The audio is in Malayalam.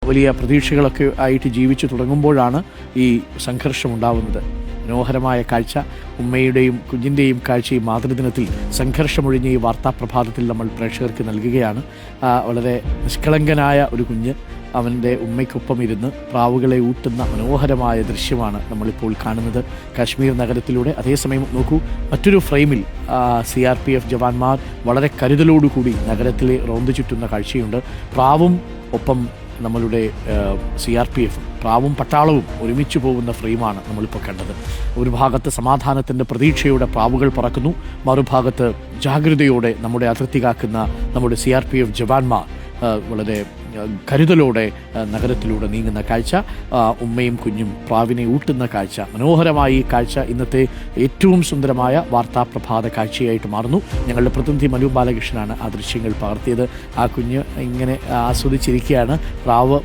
വലിയ പ്രതീക്ഷകളൊക്കെ ആയിട്ട് ജീവിച്ചു തുടങ്ങുമ്പോഴാണ് ഈ സംഘർഷമുണ്ടാവുന്നത്. മനോഹരമായ കാഴ്ച, ഉമ്മയുടെയും കുഞ്ഞിൻ്റെയും കാഴ്ച ഈ മാതൃദിനത്തിൽ സംഘർഷമൊഴിഞ്ഞ ഈ വാർത്താപ്രഭാതത്തിൽ നമ്മൾ പ്രേക്ഷകർക്ക് നൽകുകയാണ്. വളരെ നിഷ്കളങ്കനായ ഒരു കുഞ്ഞ് അവൻ്റെ ഉമ്മയ്ക്കൊപ്പം ഇരുന്ന് പ്രാവുകളെ ഊട്ടുന്ന മനോഹരമായ ദൃശ്യമാണ് നമ്മളിപ്പോൾ കാണുന്നത് കാശ്മീർ നഗരത്തിലൂടെ. അതേസമയം നോക്കൂ, മറ്റൊരു ഫ്രെയിമിൽ CRPF ജവാന്മാർ വളരെ കരുതലോടുകൂടി നഗരത്തിലെ റോന്ത് ചുറ്റുന്ന കാഴ്ചയുണ്ട്. പ്രാവും ഒപ്പം നമ്മളുടെ CRPF, പ്രാവും പട്ടാളവും ഒരുമിച്ച് പോകുന്ന ഫ്രെയിമാണ് നമ്മളിപ്പോൾ കണ്ടത്. ഒരു ഭാഗത്ത് സമാധാനത്തിൻ്റെ പ്രതീക്ഷയോടെ പ്രാവുകൾ പറക്കുന്നു, മറുഭാഗത്ത് ജാഗ്രതയോടെ നമ്മുടെ അതിർത്തി കാക്കുന്ന നമ്മുടെ CRPF ജവാന്മാർ വളരെ കരുതലോടെ നഗരത്തിലൂടെ നീങ്ങുന്ന കാഴ്ച, ഉമ്മയും കുഞ്ഞും പ്രാവിനെ ഊട്ടുന്ന കാഴ്ച. മനോഹരമായ ഈ കാഴ്ച ഇന്നത്തെ ഏറ്റവും സുന്ദരമായ വാർത്താപ്രഭാത കാഴ്ചയായിട്ട് മാറുന്നു. ഞങ്ങളുടെ പ്രതിനിധി മനു ബാലകൃഷ്ണനാണ് ആ ദൃശ്യങ്ങൾ പകർത്തിയത്. ആ കുഞ്ഞ് ഇങ്ങനെ ആസ്വദിച്ചിരിക്കുകയാണ്. പ്രാവ്